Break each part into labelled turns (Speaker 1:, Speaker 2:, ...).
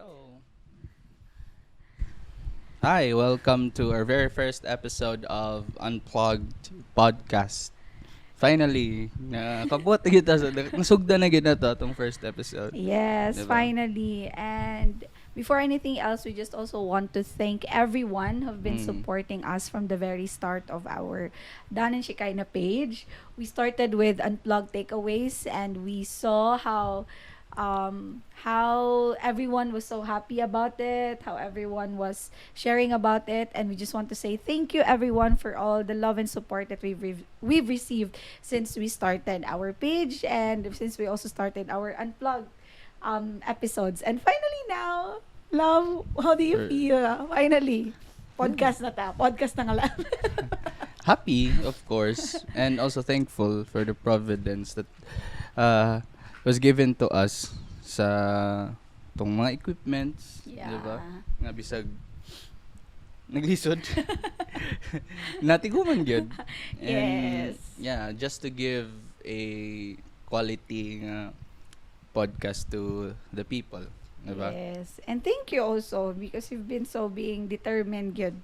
Speaker 1: Hello. Hi, welcome to our very first episode of Unplugged Podcast. Finally, nakabuti kita sa nasugda na gid na to tong first episode,
Speaker 2: Yes,
Speaker 1: 'di ba?
Speaker 2: finally. And before anything else, we just also want to thank everyone who've been
Speaker 1: Mm.
Speaker 2: supporting us from the very start of our Dan and Shikaina page. We started with unplugged takeaways and we saw how everyone was so happy about it, how everyone was sharing about it, and we just want to say thank you everyone for all the love and support that we've received since we started our page and since we also started our unplugged episodes. And finally now, love, how do you
Speaker 1: For
Speaker 2: feel? Finally,
Speaker 1: yeah.
Speaker 2: podcast na ta. Podcast na nga lang.
Speaker 1: Happy, of course, and also thankful for the providence that uh, was given to us sa tong mga equipments, 'di ba?
Speaker 2: Yeah.
Speaker 1: Nga bisag naglisod. Natiguman gyud. And
Speaker 2: Yes.
Speaker 1: yeah, just to give a quality podcast to the people, 'di ba?
Speaker 2: Yes. And thank you also because you've been so being determined good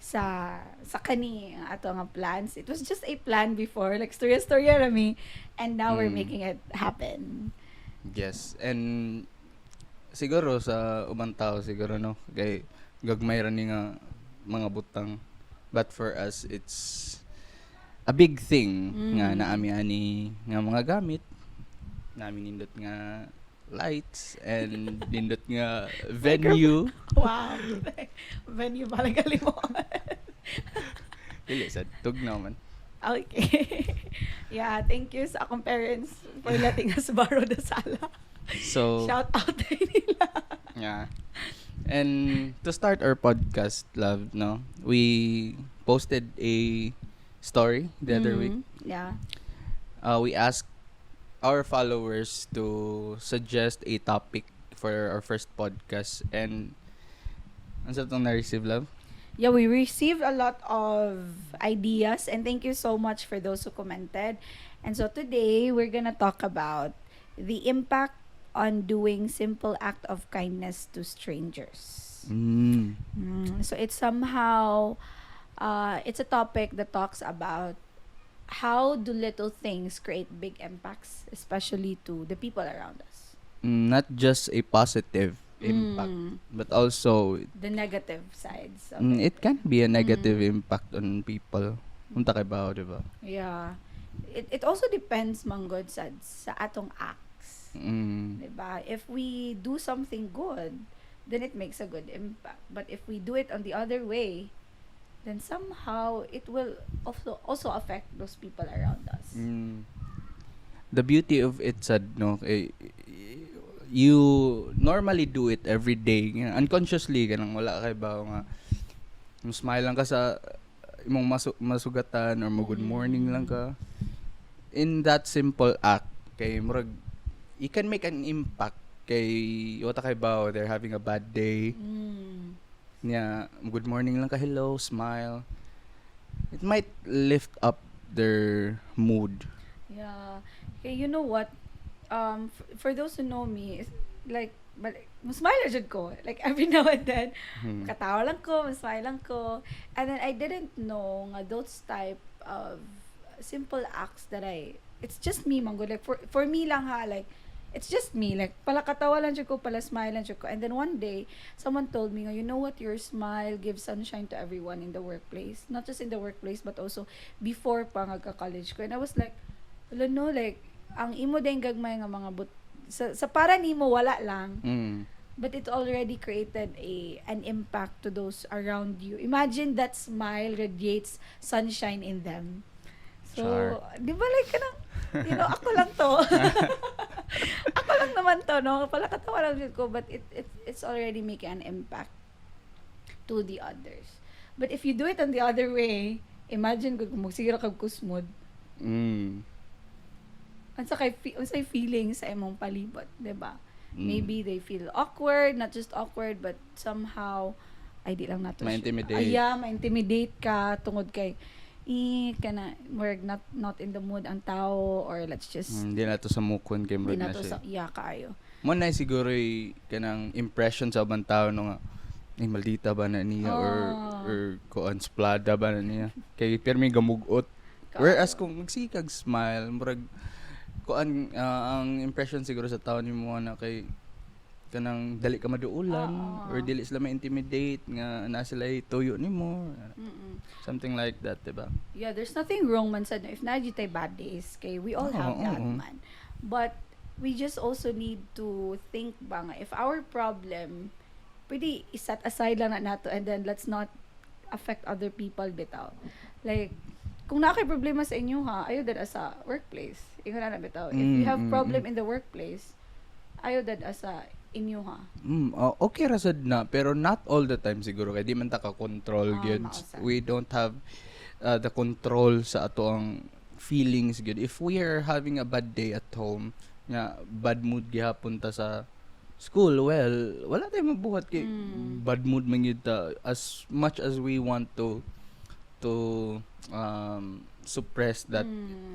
Speaker 2: sa kani ang ato nga plans. It was just a plan before, like storya-storya rami, and now we're
Speaker 1: Mm,
Speaker 2: making it happen.
Speaker 1: yes. And siguro sa ubang tao siguro no kay gagmay ra ni nga mga butang, but for us it's a big thing nga
Speaker 2: Mm.
Speaker 1: naami ani nga mga gamit namin nindot nga lights and nindot nga venue.
Speaker 2: Wow. Venue pala mo.
Speaker 1: Dili sad tugnaw man.
Speaker 2: Okay. Yeah, thank you sa akong parents for letting us borrow the sala.
Speaker 1: So
Speaker 2: Shout out to nila.
Speaker 1: yeah. And to start our podcast, love, no, we posted a story the other week.
Speaker 2: Yeah.
Speaker 1: We asked our followers to suggest a topic for our first podcast, and ano sa itong na-receive, love?
Speaker 2: Yeah, we received a lot of ideas and thank you so much for those who commented. And so today we're gonna talk about the impact on doing simple act of kindness to strangers.
Speaker 1: Mm.
Speaker 2: So it's somehow it's a topic that talks about how do little things create big impacts, especially to the people around us.
Speaker 1: Not just a positive impact, but also
Speaker 2: The negative sides of it.
Speaker 1: it can be a negative
Speaker 2: Mm.
Speaker 1: impact on people. Unta kay ba, di ba?
Speaker 2: Yeah. It also depends manggod sa atong acts.
Speaker 1: Mm.
Speaker 2: 'Di ba? If we do something good, then it makes a good impact. But if we do it on the other way, then somehow it will also affect those people around us.
Speaker 1: Mm. The beauty of it sad no you normally do it every day nga, unconsciously kanang wala kay ba nga smile lang ka sa imong masugatan or mo good morning lang ka in that simple act kay murag you can make an impact kay wata kay ba they're having a bad day
Speaker 2: Mm.
Speaker 1: niya good morning lang ka hello smile it might lift up their mood.
Speaker 2: Yeah. Okay, you know what? For those who know me, like, but musmile jud ko. Like, every now and then,
Speaker 1: Hmm.
Speaker 2: katawa lang ko, musmile lang ko. And then, I didn't know nga those type of simple acts that it's just me, mango. Like, for me lang ha, like, it's just me. Like, pala katawa lang jud ko, pala smile lang jud ko. And then, one day, someone told me, you know what, your smile gives sunshine to everyone in the workplace. Not just in the workplace, but also before pa nga college ko. And I was like, wala no, like, ang imo din gagmay nga mga sa para nimo wala lang,
Speaker 1: Mm.
Speaker 2: but it already created an impact to those around you. Imagine that smile radiates sunshine in them. So,
Speaker 1: Char.
Speaker 2: di ba like kanang, ako lang to. Ako lang naman to, no? Pala katawa lang yun ko, but it's already making an impact to the others. But if you do it on the other way, imagine kung magsigira kag kusmod,
Speaker 1: Mm.
Speaker 2: unsay feeling sa imong palibot, 'di ba?
Speaker 1: Mm.
Speaker 2: Maybe they feel awkward, not just awkward, but somehow ay di lang nato
Speaker 1: Ma-intimidate.
Speaker 2: ma-intimidate ka tungod kay kana we're not in the mood ang tao, or let's just
Speaker 1: Hindi na to sa mukon kay
Speaker 2: di
Speaker 1: murag
Speaker 2: na
Speaker 1: na
Speaker 2: to
Speaker 1: siya.
Speaker 2: sa iya kaayo.
Speaker 1: Mo na siguro kanang impression sa ubang tao no nga maldita ba na niya or kuan splada ba na niya kay permi gamugot. Whereas kung magsikag smile murag kuan ang impression siguro sa tao nimo na kay kanang dali ka maduulan or dili sila ma-intimidate nga na sila tuyo nimo. Something like that, diba?
Speaker 2: Yeah, there's nothing wrong man sa if naji tay bad days kay we all have that man. But we just also need to think ba nga if our problem pwede iset aside lang na nato, and then let's not affect other people bitaw. Like kung na kay problema sa inyo ha, ayo dad sa workplace. Ingon na bitaw. If you have problem in the workplace, ayo dad sa inyo ha.
Speaker 1: Okay ra sad na pero not all the time siguro kay di man ta ka control gyud. We don't have the control sa ato ang feelings gyud. If we are having a bad day at home, nga bad mood gihapon ta sa school, well, wala tayong mabuhat kay bad mood man gyud ta. As much as we want to suppress that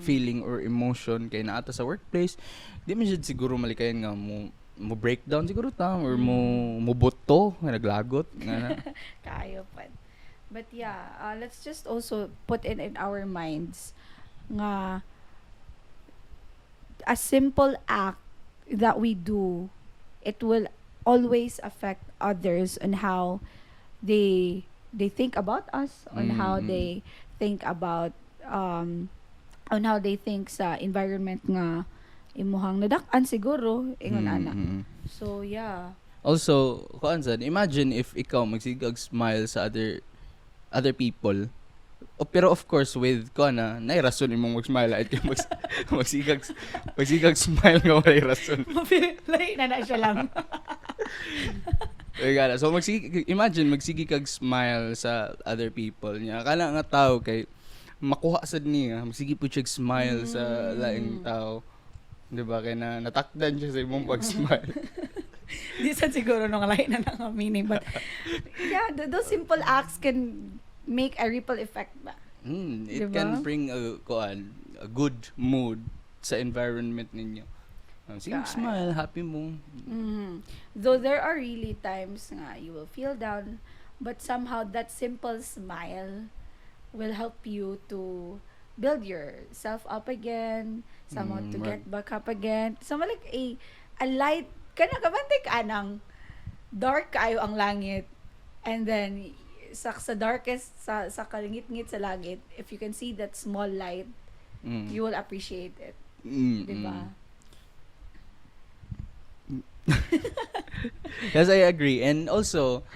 Speaker 1: feeling or emotion kay naata sa workplace, di man jud siguro malikayan nga mo breakdown siguro ta or mo boto nga naglagot nga
Speaker 2: Kaayo pa. But yeah, let's just also put it in our minds nga a simple act that we do, it will always affect others on how they think about us, on how they think about on how they think sa environment nga imuhang nadak-an siguro ingon ana. So yeah.
Speaker 1: Also, kuan sad, imagine if ikaw magsigag smile sa other people. Pero of course with kuan na nay rason imong mag-smile at magsigag smile nga walay rason.
Speaker 2: Lain na siya lang.
Speaker 1: So imagine magsigig smile sa other people niya. Kana nga tao kay makuha sad niya, magsige pud siya smile sa laing tao. 'Di ba kay natakdan siya sa imong pag-smile.
Speaker 2: Di sad siguro nung lain na nga meaning, but yeah, those simple acts can make a ripple effect ba.
Speaker 1: It can bring a good mood sa environment ninyo. Sige, smile, happy mo.
Speaker 2: Though there are really times nga you will feel down, but somehow that simple smile will help you to build yourself up again, somehow to get back up again. So like a light, kana kabantay ka nang dark kayo ang langit, and then sa darkest sa kalingit-ngit sa langit, if you can see that small light, you will appreciate it. Diba?
Speaker 1: Yes, I agree. And also,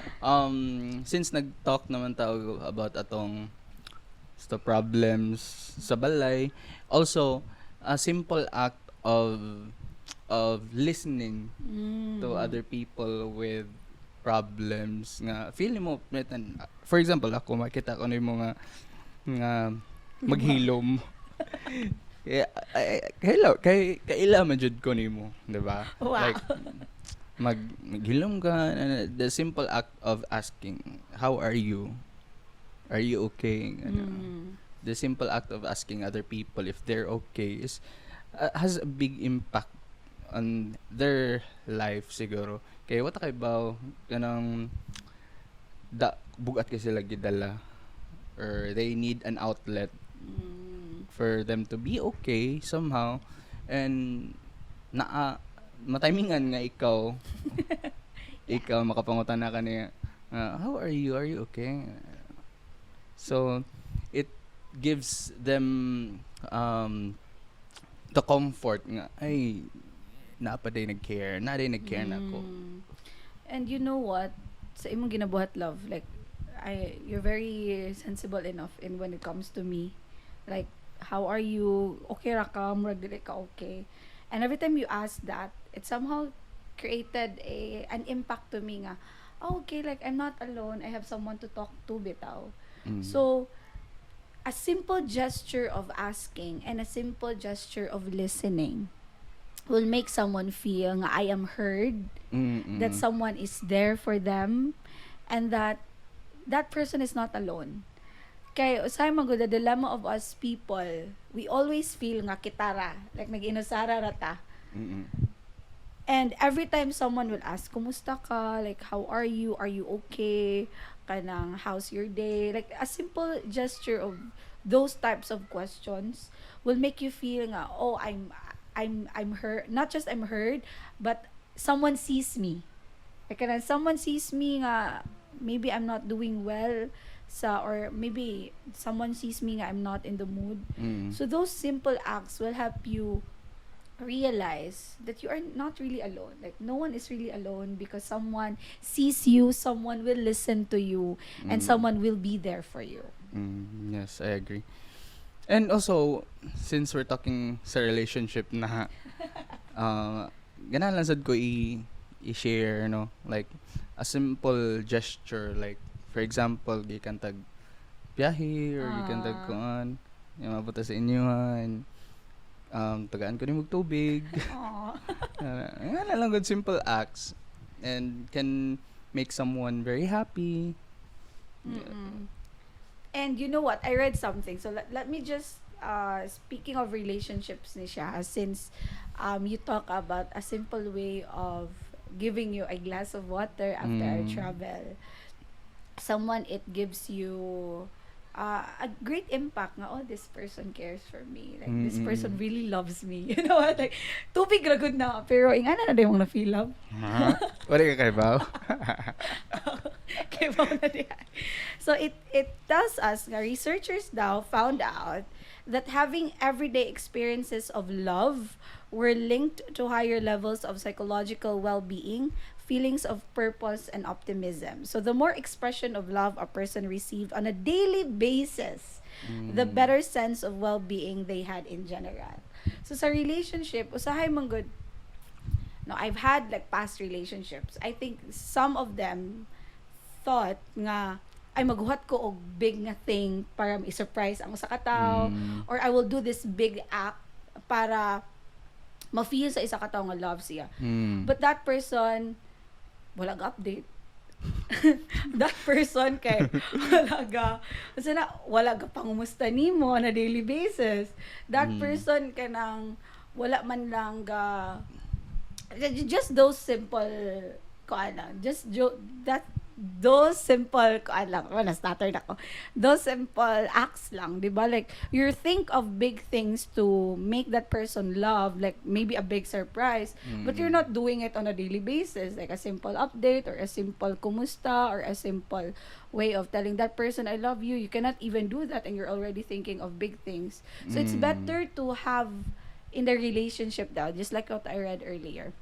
Speaker 1: since nag-talk naman tayo about atong the problems sa balay, also a simple act of listening to other people with problems nga feeling mo for example ako makita ko nimo nga maghilom. Hello, kaila man jud ko nimo, 'di ba?
Speaker 2: Wow.
Speaker 1: Like maghilom ka, the simple act of asking, "How are you? Are you okay?" The simple act of asking other people if they're okay has a big impact on their life siguro. Kaya wata kay ba kanang bugat kasi sila gidala or they need an outlet for them to be okay somehow, and matimingan nga ikaw ikaw makapangutan ka niya, how are you okay, so it gives them the comfort nga ay naapaday nag-care nako.
Speaker 2: And you know what, sa imong ginabuhat love, like you're very sensible enough in when it comes to me, like how are you, okay ra ka, murag dili ka okay, and every time you ask that, it somehow created an impact to me nga, okay, like I'm not alone, I have someone to talk to bitaw. So a simple gesture of asking and a simple gesture of listening will make someone feel nga I am heard, that someone is there for them, and that person is not alone. Kay usahay man gud the dilemma of us people, we always feel nga kitara, like nag-inusara rata.
Speaker 1: Mm-mm.
Speaker 2: And every time someone will ask, kumusta ka? Like, how are you? Are you okay? Kanang, how's your day? Like, a simple gesture of those types of questions will make you feel nga, oh, I'm heard. Not just I'm heard, but someone sees me. Like, kanang someone sees me nga, maybe I'm not doing well or maybe someone sees me nga I'm not in the mood.
Speaker 1: Mm.
Speaker 2: So those simple acts will help you realize that you are not really alone. Like, no one is really alone because someone sees you, someone will listen to you, and
Speaker 1: Mm.
Speaker 2: someone will be there for you.
Speaker 1: Yes, I agree. And also, since we're talking sa relationship na, ganahan lang sad ko i-share, no? Like, a simple gesture, like, for example, gikan tag biyahe, or gikan tag kuan, yung mabuta sa inyohan, tagaan ko ni mong tubig.
Speaker 2: Aww.
Speaker 1: Nga lang good simple acts and can make someone very happy.
Speaker 2: Mm-mm. And you know what? I read something. So let me just speaking of relationships ni siya, since you talk about a simple way of giving you a glass of water after our travel. Someone, it gives you a great impact nga, oh, this person cares for me, like this person really loves me, you know what, like tubig ra gud na pero ingana na yung na feel love.
Speaker 1: Wala ka kay Bao?
Speaker 2: Kay Bao na diha. So it tells us nga researchers now found out that having everyday experiences of love were linked to higher levels of psychological well-being, feelings of purpose, and optimism. So the more expression of love a person received on a daily basis, the better sense of well-being they had in general. So sa relationship, usahay man gud. No, I've had like past relationships. I think some of them thought nga ay maghuhat ko og big nga thing para i-surprise ang usa ka tawo, or I will do this big act para ma-feel sa isa ka tawo nga love siya. But that person wala ga update. That person kay wala ga pangumusta nimo on a daily basis. That person kanang wala man lang ga just those simple those simple stutter na ko. Those simple acts lang, 'di ba? Like you think of big things to make that person love, like maybe a big surprise, but you're not doing it on a daily basis, like a simple update or a simple kumusta or a simple way of telling that person I love you. You cannot even do that and you're already thinking of big things. So it's better to have in the relationship now, just like what I read earlier.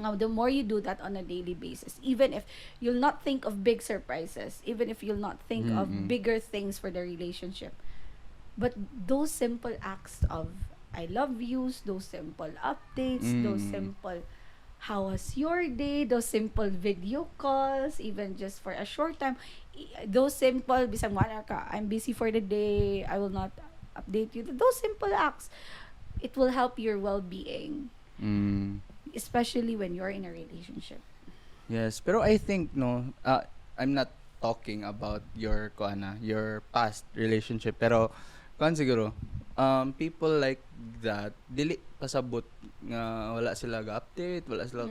Speaker 2: Now, the more you do that on a daily basis, even if you'll not think of big surprises, even if you'll not think of bigger things for the relationship, but those simple acts of I love yous, those simple updates, those simple how was your day, those simple video calls, even just for a short time, those simple, bisang wala ka, I'm busy for the day, I will not update you, those simple acts, it will help your well-being. Especially when you're in a relationship.
Speaker 1: Yes, pero I think I'm not talking about your past relationship, pero siguro people like that dili pasabot nga wala sila ga-update, wala sila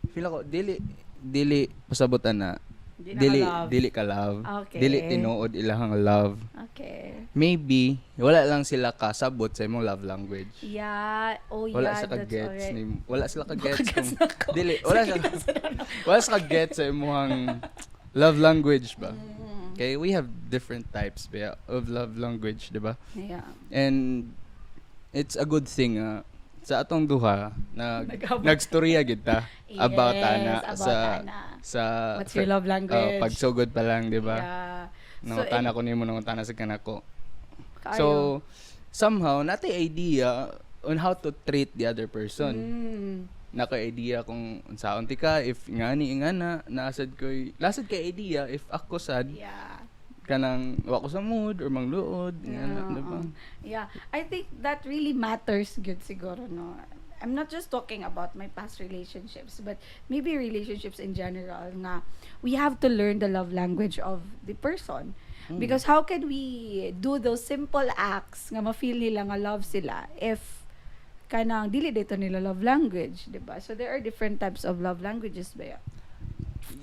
Speaker 1: feel ako dili pasabot ana dili ka love.
Speaker 2: Okay.
Speaker 1: Dili tinuod ilahang love.
Speaker 2: Okay.
Speaker 1: Maybe wala lang sila kasabot sa imong love language.
Speaker 2: Yeah. Oh,
Speaker 1: Wala
Speaker 2: yeah.
Speaker 1: sa
Speaker 2: That's
Speaker 1: ka-gets
Speaker 2: alright.
Speaker 1: wala sila ka-gets
Speaker 2: Gets
Speaker 1: kung
Speaker 2: na ko.
Speaker 1: dili wala sa ka-gets sa imong love language ba. Okay, we have different types of love language, di ba?
Speaker 2: Yeah.
Speaker 1: And it's a good thing sa atong duha
Speaker 2: Nag-abot.
Speaker 1: nagstorya gid ta about
Speaker 2: Yes,
Speaker 1: ana
Speaker 2: about ana.
Speaker 1: sa
Speaker 2: What's your love language?
Speaker 1: pagsugod pa lang, di ba?
Speaker 2: Yeah.
Speaker 1: Nangutana ko nimo nangutana sa kanako.
Speaker 2: Kaayo.
Speaker 1: So somehow natay idea on how to treat the other person. Naka-idea kung unsaon ti ka, if ngani ingana lasad kay idea if ako sad
Speaker 2: Yeah.
Speaker 1: kanang wa ko sa mood or mangluod ingana, di ba?
Speaker 2: Yeah. I think that really matters good siguro, no. I'm not just talking about my past relationships, but maybe relationships in general nga we have to learn the love language of the person. Because how can we do those simple acts nga ma-feel nila nga love sila if kanang dili dito nila love language, diba? So there are different types of love languages ba ya?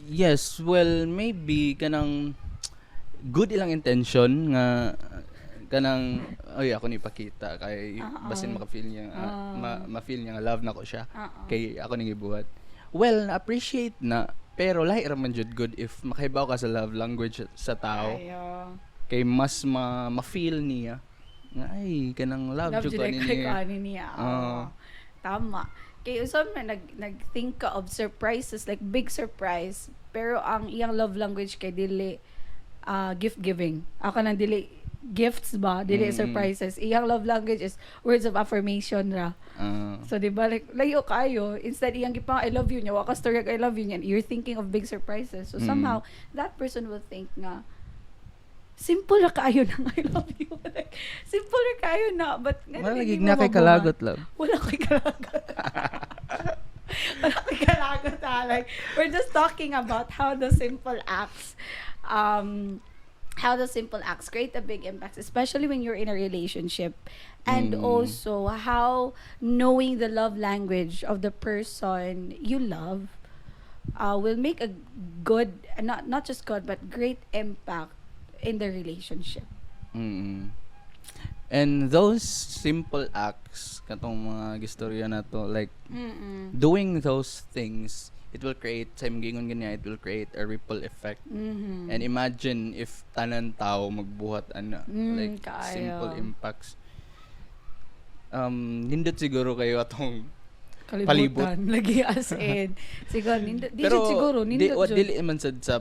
Speaker 1: Yes, well, maybe kanang good ilang intention nga kanang oy ako ni pakita kay basin maka-feel niya ma-feel niya nga love na ko siya kay ako ning gibuhat. Well, na-appreciate na pero lahi ra man jud good if makahibaw ka sa love language sa tao. Kay mas ma-feel niya nga ay kanang love jud ko
Speaker 2: niya. Tama. Kay usab na nag-think ka of surprises, like big surprise, pero ang iyang love language kay dili gift giving. Ako nang dili gifts ba, dili surprises. Iyang love language is words of affirmation ra. So di ba like layo kayo, instead iyang gipang I love you niya, wa ka story I love you niya, you're thinking of big surprises. So somehow that person will think nga simple ra kaayo na I love you. Like, simple ra kaayo na, but
Speaker 1: wala lagi na kay kalagot love.
Speaker 2: Wala kay kalagot. Wala kay kalagot like we're just talking about how the simple acts create a big impact, especially when you're in a relationship, and also how knowing the love language of the person you love will make a good, not just good, but great impact in the relationship.
Speaker 1: And those simple acts katong mga gistorya na to, like doing those things, it will create, sa gingon ganyan, it will create a ripple effect. And imagine if tanan tao magbuhat like
Speaker 2: kaayo.
Speaker 1: simple impacts. Nindot siguro kayo atong palibot
Speaker 2: lagi as in siguro nindot
Speaker 1: pero
Speaker 2: siguro nindot
Speaker 1: dili man sad sa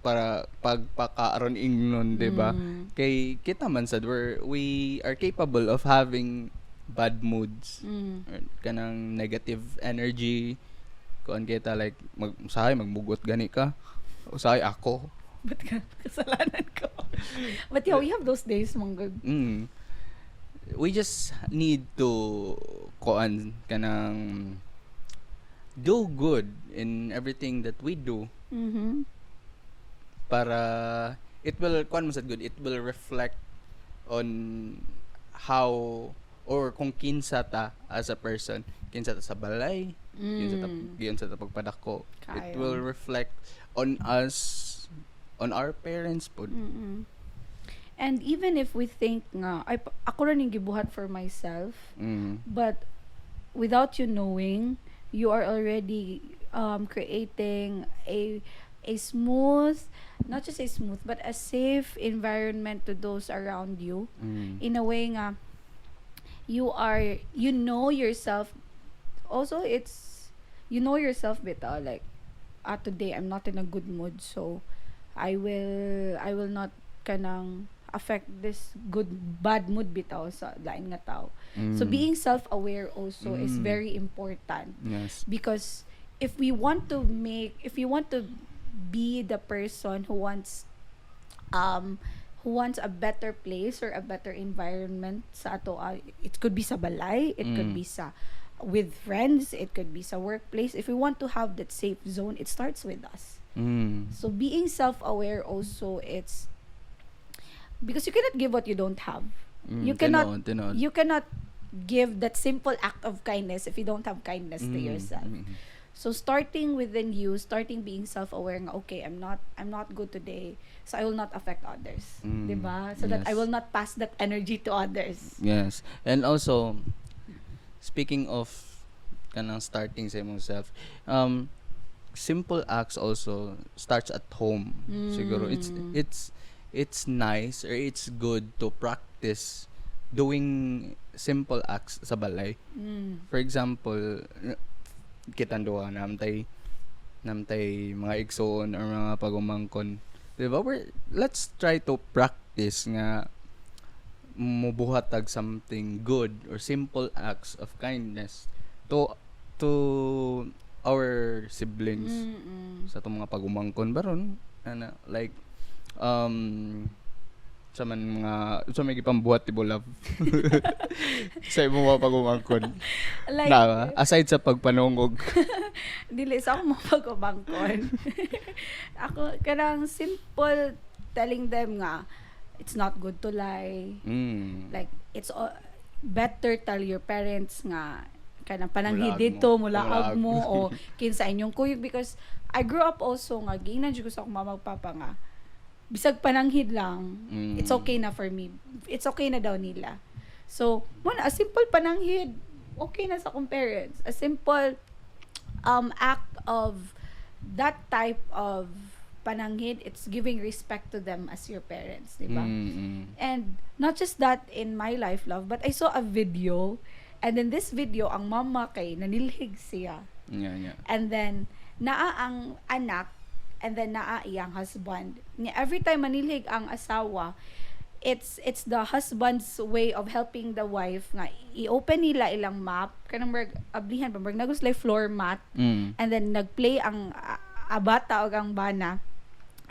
Speaker 1: para pagpakaaron ingnon, diba? Kay kita man sad we are capable of having bad moods or kanang negative energy. Kuan kita like usahay magmugot gani ka, usahay ako
Speaker 2: but kasalanan ko. But yeah, we have those days manggod.
Speaker 1: We just need to kuan kanang do good in everything that we do. Para it will kuan mo sad good, it will reflect on how or kung kinsa ta as a person, kinsa ta sa balay, kinsa ta pagpadako. It will reflect on us, on our parents po.
Speaker 2: And even if we think nga ako ra ning gibuhat for myself, but without you knowing, you are already creating a smooth, not just a smooth, but a safe environment to those around you. In a way nga, you know yourself. Also, you know yourself bitaw, like, today I'm not in a good mood, so I will not kanang affect this bad mood bitaw sa lain nga tao. So being self-aware also is very important.
Speaker 1: Yes.
Speaker 2: Because if you want to be the person who wants a better place or a better environment sa ato, it could be sa balay, it could be sa with friends, it could be sa workplace. If we want to have that safe zone, it starts with us. So being self-aware also, it's because you cannot give what you don't have. You cannot give that simple act of kindness if you don't have kindness to yourself. So starting within you, starting being self-aware nga, okay, I'm not good today, so I will not affect others. Diba? So that I will not pass that energy to others.
Speaker 1: Yes. And also, speaking of kanang starting sa imong self, simple acts also starts at home. Siguro it's nice or it's good to practice doing simple acts sa balay. For example, kitang duha namtay mga igsoon or mga pagumangkon, diba? Let's try to practice nga mubuhatag something good or simple acts of kindness to our siblings sa itong mga pagumangkon baron like sa may gipambuhat tibo love sa imong mga pagumangkon
Speaker 2: Like,
Speaker 1: na aside sa pagpanungog.
Speaker 2: Dili sa ako mapag-ubangkon. Ako kanang simple telling them nga it's not good to lie. Like it's better tell your parents nga kanang pananghid
Speaker 1: Mulaag
Speaker 2: dito
Speaker 1: mo.
Speaker 2: mulaag
Speaker 1: Mulaag.
Speaker 2: mo o kinsa inyong kuyog, because I grew up also nga giingnan jud ko sa akong mama ug papa nga bisag pananghid lang, it's okay na for me. It's okay na daw nila. So, muna, a simple pananghid, okay na sa akong parents. A simple act of that type of pananghid, it's giving respect to them as your parents, di ba? And not just that in my life, love, but I saw a video, and in this video, ang mama kay nanilhig siya.
Speaker 1: Yeah.
Speaker 2: And then, naa ang anak, and then naa iyang husband. Every time manilhig ang asawa, it's the husband's way of helping the wife nga i-open nila ilang map kanang merg ablihan pa merg naguslay floor mat, and then nagplay ang bata o ang bana.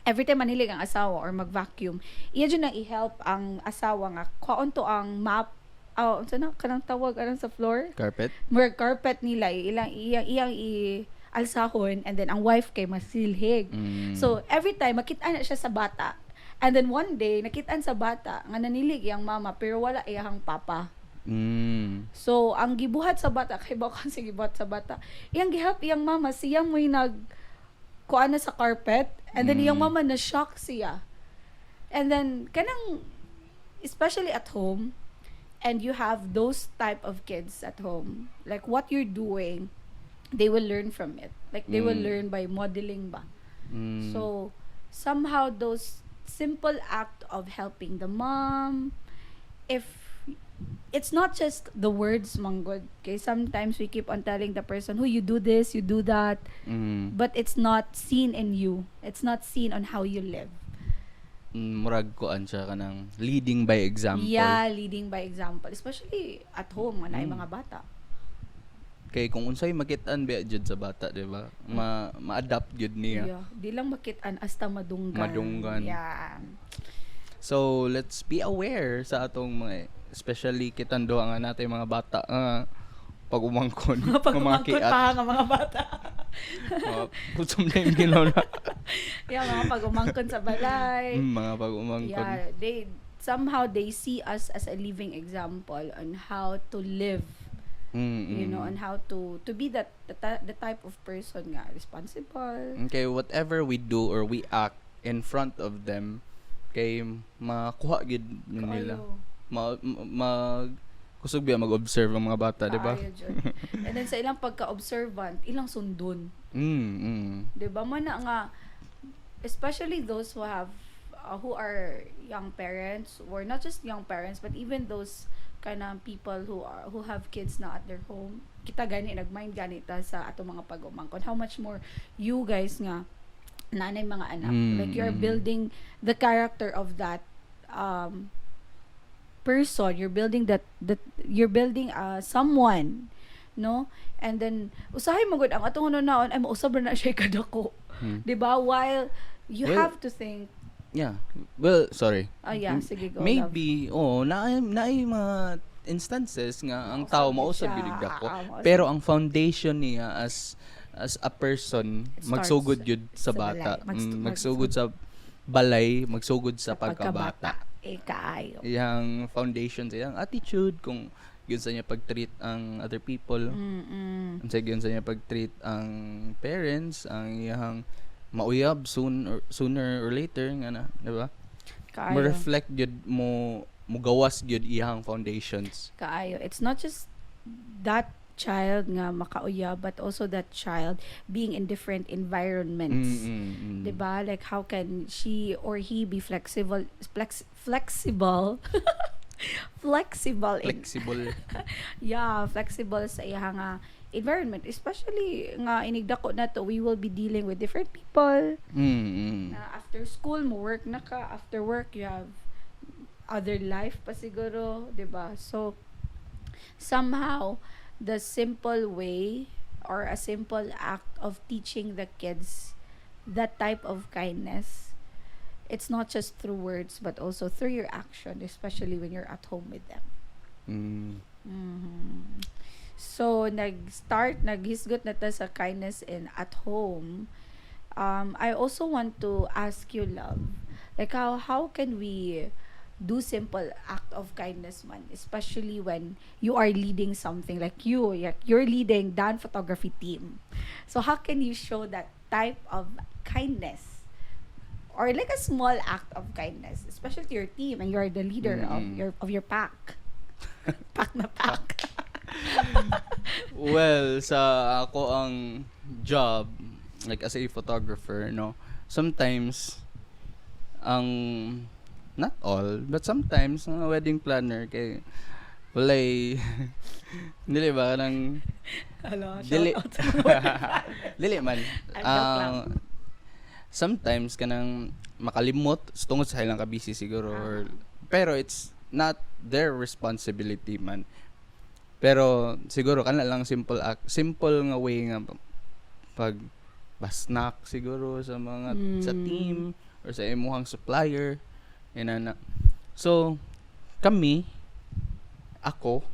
Speaker 2: Every time manilig ang asawa or mag-vacuum, iya dyan nang i-help ang asawa nga kuhaon to ang map, unsa na kanang tawag aron sa floor,
Speaker 1: Carpet?
Speaker 2: merg carpet nila iyang alsahon, and then ang wife kay masilhig. So every time makita na siya sa bata, and then one day nakitaan sa bata nga nanilig iyang mama pero wala iyang papa. So ang gibuhat sa bata kay bakon si gibuhat sa bata, iyang gihelp iyang mama, siya mo'y kuan na sa carpet, and then iyang mama na shock siya. And then kanang especially at home, and you have those type of kids at home, like what you're doing, they will learn from it. Like they will learn by modeling ba. So somehow those simple act of helping the mom, if it's not just the words manggod, okay, sometimes we keep on telling the person who you do this, you do that, but it's not seen in you, it's not seen on how you live.
Speaker 1: Murag koan siya kanang leading by example.
Speaker 2: Yeah, leading by example, especially at home nga naay mga bata.
Speaker 1: Kay kung unsay makitaan ba jud sa bata, di ba? Ma-adapt jud niya.
Speaker 2: Yeah, di lang makit-an hasta madunggan. Yeah.
Speaker 1: So, let's be aware sa atong mga, especially kitando nga natin mga bata, pag umangkon,
Speaker 2: Pag umangkon pa nga mga bata.
Speaker 1: Pusom na yung ginaw na.
Speaker 2: Yeah, mga pag umangkon sa balay.
Speaker 1: Mga pag umangkon.
Speaker 2: Yeah, somehow they see us as a living example on how to live. You know, on how to be the type of person nga responsible.
Speaker 1: Okay, whatever we do or we act in front of them, kay makuha gid yun nila. Kusog biya mag-observe ang mga bata, di ba?
Speaker 2: And then sa ilang pagka-observant, ilang sundon. 'Di ba man na nga, especially those who have who are young parents, or not just young parents, but even those kind of people who have kids na at their home. Kita gani nagmind gani ta sa ato mga pag-umangkon. How much more you guys nga nanay mga anak, like you're building the character of that person, you're building you're building someone, no? And then usahay magud ang atong naon ay mausab na siya kadako. 'Di ba? While you have to think.
Speaker 1: Yeah. Well, sorry.
Speaker 2: Yeah, sige, go.
Speaker 1: Maybe, naay mga instances nga ang tao mausab gyud dako.
Speaker 2: Mausab.
Speaker 1: Pero ang foundation niya as a person, magsugod yun sa bata. Magsugod sa balay, magsugod sa pagkabata.
Speaker 2: Kaayo.
Speaker 1: Yang foundation sa iyang attitude, kung yun sa niya pag-treat ang other people, kung yun sa niya pag-treat ang parents, ang iyang mauyab sooner or later nga na, di ba? Mo reflect gyud mo gawas gyud iyang foundations.
Speaker 2: Kaayo. It's not just that child nga makauyab, but also that child being in different environments. Diba? Like how can she or he be flexible flexible yeah, flexible sa iyang environment, especially nga inigdako na to, we will be dealing with different people. After school mo work na ka, after work you have other life pa siguro, diba? So somehow the simple way or a simple act of teaching the kids that type of kindness, it's not just through words but also through your action, especially when you're at home with them. So naghisgot na ta sa kindness in at home. I also want to ask you, love, Like how can we do simple act of kindness man, especially when you are leading something like you're leading Dan photography team. So how can you show that type of kindness or like a small act of kindness, especially to your team and you're the leader of your pack. Pack na pack.
Speaker 1: Well, sa ako ang job, like as a photographer, no, sometimes, ang, not all, but sometimes, ang wedding planner, kay, walay, dili ba, nang,
Speaker 2: Hello,
Speaker 1: dili,
Speaker 2: shout out sa mga
Speaker 1: dili man,
Speaker 2: joke lang.
Speaker 1: sometimes, kanang, makalimot, tungod sa ilang ka-busy siguro, or, pero it's not their responsibility man. Pero siguro kana lang simple nga way nga pag snack siguro sa mga sa team or sa imuhang supplier inana. So kami ako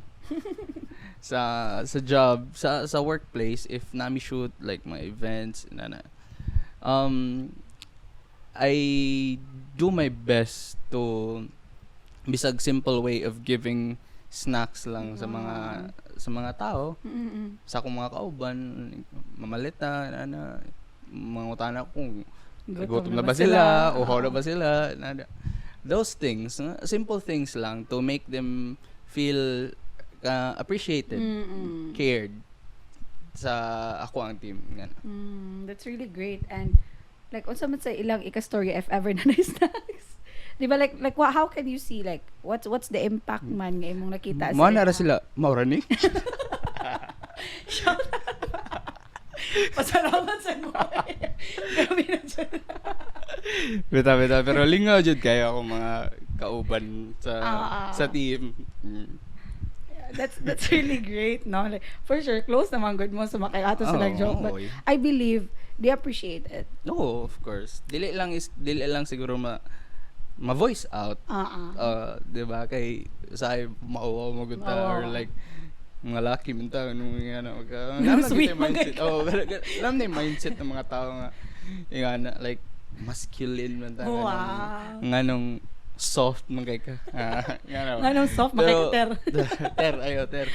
Speaker 1: sa job sa workplace, if nami shoot like my events inana, I do my best to bisag simple way of giving snacks lang sa mga tao, sa akong mga kauban, mamalita na mga utana kung gutom na ba sila o na ba sila, those things, simple things lang to make them feel appreciated, cared sa ako ang team.
Speaker 2: That's really great. And like unsa man sa ilang ika-story if ever na snacks. Di ba like how can you see like what's the impact man nga imong nakita
Speaker 1: Mo na ra sila, maura ni.
Speaker 2: Pasalamat sa mo. Grabe na dyan.
Speaker 1: Bita pero lingaw jud kayo ako mga kauban sa team.
Speaker 2: That's really great, no? Like, for sure, close naman good mo sa makayato sila joke. But I believe they appreciate it.
Speaker 1: No, of course. Dili lang siguro ma-voice out. 'Di ba? Kay sa mauwaw mo gud or like mga lucky man ta nung ano mindset. Alam na mindset ng mga tao nga ingana like masculine man ta nganong soft man kay ka.
Speaker 2: Nganong soft man kay
Speaker 1: ter. Ayo ter.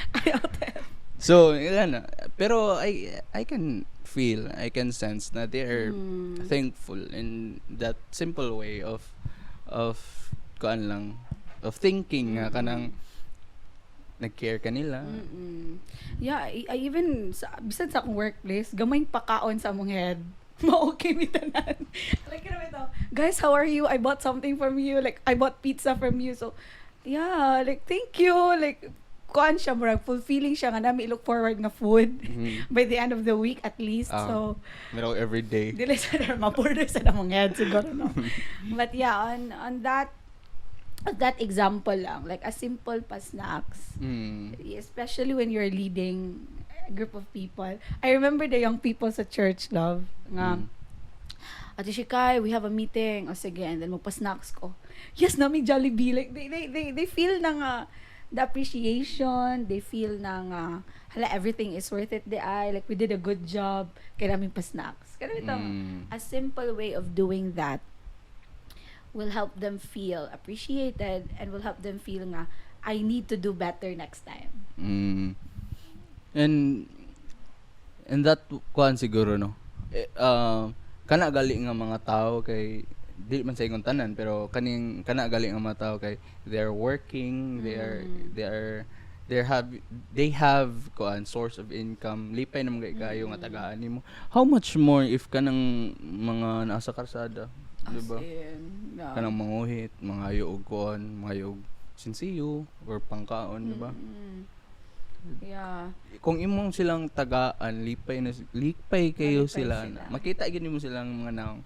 Speaker 1: So, pero I can feel, I can sense na they are thankful in that simple way of thinking nga kanang nag-care kanila.
Speaker 2: Yeah, I even bisan sa akong workplace, gamay pakaon sa among head. Ma-okay mi tanan. Like ito, guys, how are you? I bought something from you. Like I bought pizza from you. So yeah, like thank you. Like kuan siya murag fulfilling siya nga nami look forward nga food by the end of the week at least. So
Speaker 1: meron every day.
Speaker 2: Dili sa ma-border sa namong head siguro no. But yeah, on that example lang, like a simple pa snacks, especially when you're leading a group of people. I remember the young people sa church, love, nga, Ate Shikay, we have a meeting. O sige, and then magpa-snacks ko. Yes, nami Jollibee. Like, they feel na nga, the appreciation, they feel na nga, hala, everything is worth it, like, we did a good job, kaya namin pa-snacks. Kaya ito, a simple way of doing that will help them feel appreciated and will help them feel nga, I need to do better next time.
Speaker 1: And that kuan siguro no. Kana gali nga mga tao kay di man sa ingon tanan pero kana gali nga mga tao kay they're working, they have kuan source of income, lipay naman kayo nga tagaan nimo. How much more if kanang mga nasa karsada, di ba? Kanang manguhit, mga og kuan, mga og sinsiyo or pangkaon, di ba?
Speaker 2: Yeah.
Speaker 1: Kung imong silang tagaan, lipay kayo sila. Makita gyud nimo silang mga naong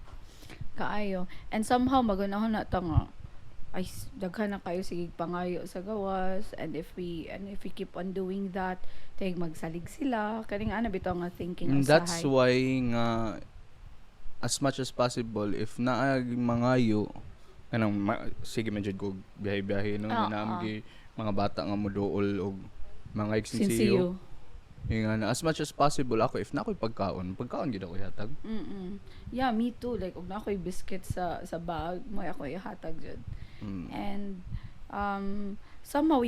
Speaker 2: kaayo. And somehow magunahon na ta nga ay daghan na kayo sige pangayo sa gawas, and if we keep on doing that, tayong magsalig sila kaning ana bitaw nga thinking usahay.
Speaker 1: That's why nga as much as possible if naag mangayo kanang sige man jud ko biyahe no naamgi mga bata nga moduol og mga igsinsiyo. Yung as much as possible ako, if na ako'y pagkaon gid ako ihatag.
Speaker 2: Mm-mm. Yeah, me too. Like, ug na ako'y biscuit sa bag, mo ako ihatag jud.
Speaker 1: Mm.
Speaker 2: And somehow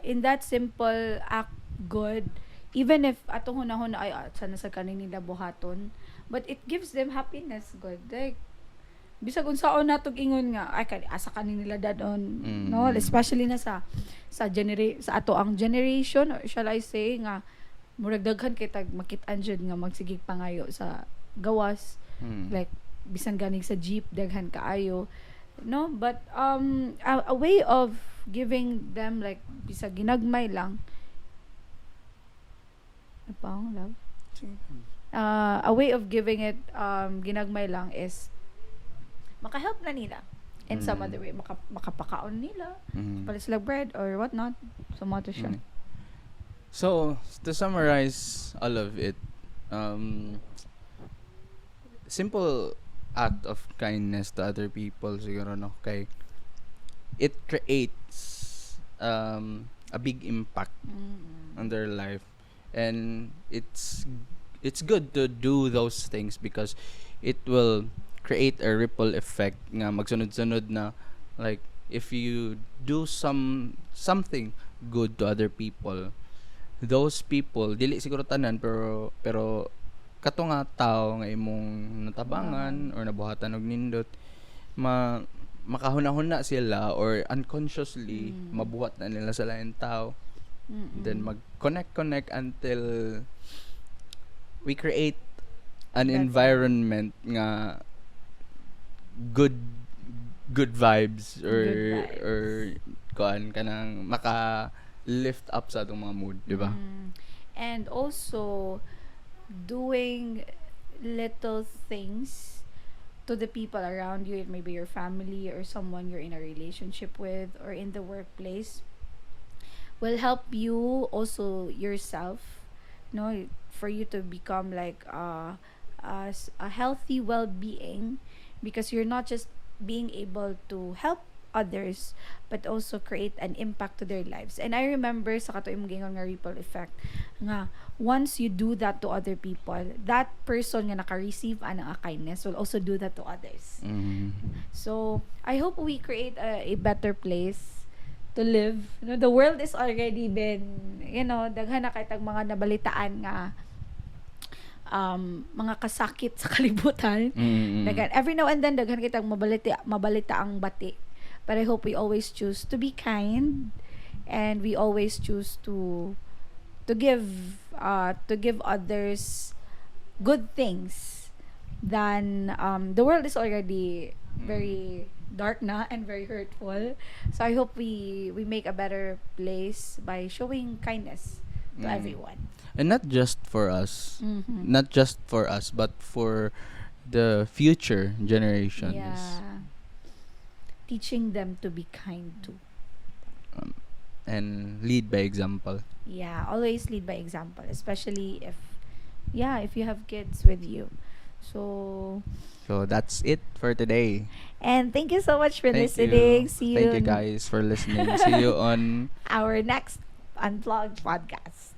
Speaker 2: in that simple act good, even if atong hunahuna ay sana sa kanin nila buhaton, but it gives them happiness good. Like, bisag unsaon natog ingon nga ay asa kanin nila dadon, no, especially na sa sa ato ang generation, or shall I say nga murag daghan kay tag makit-an jud nga magsigig pangayo sa gawas, like bisan ganing sa jeep daghan kaayo, no, but a way of giving them, like bisag ginagmay lang apa ang love, a way of giving it ginagmay lang is makahelp na nila in some other way, makapakaon nila, palis like bread or what not, so mo to siya.
Speaker 1: So, to summarize all of it, simple act of kindness to other people siguro, no, kay it creates a big impact on their life, and it's good to do those things because it will create a ripple effect nga magsunod-sunod na, like if you do something good to other people, those people dili siguro tanan pero kato nga tao nga imong natabangan or nabuhatan og nindot, makahuna-huna sila or unconsciously mabuhat na nila sa lain tao. Then mag-connect until we create an environment nga good vibes or kuan kanang maka lift up sa atong mga mood, di ba?
Speaker 2: And also doing little things to the people around you, it may be your family or someone you're in a relationship with or in the workplace, will help you also yourself, no, for you to become like a healthy well-being, because you're not just being able to help others but also create an impact to their lives. And I remember sa kato imong gingon nga ripple effect nga once you do that to other people, that person nga naka-receive anang kindness will also do that to others. So I hope we create a better place to live. You know, the world is already been, daghan na kay tag mga nabalitaan nga mga kasakit sa kalibutan. Daghan, every now and then daghan kitang mabalita ang bati. But I hope we always choose to be kind, and we always choose to give others good things than the world is already very dark na and very hurtful. So I hope we make a better place by showing kindness to everyone.
Speaker 1: And not just for us, but for the future generations.
Speaker 2: Yeah. Teaching them to be kind too.
Speaker 1: And lead by example.
Speaker 2: Yeah, always lead by example, especially if you have kids with you. So
Speaker 1: that's it for today.
Speaker 2: And thank you so much for
Speaker 1: Thank
Speaker 2: listening.
Speaker 1: you.
Speaker 2: See you
Speaker 1: Thank you guys for listening. See you on
Speaker 2: our next Unplugged podcast.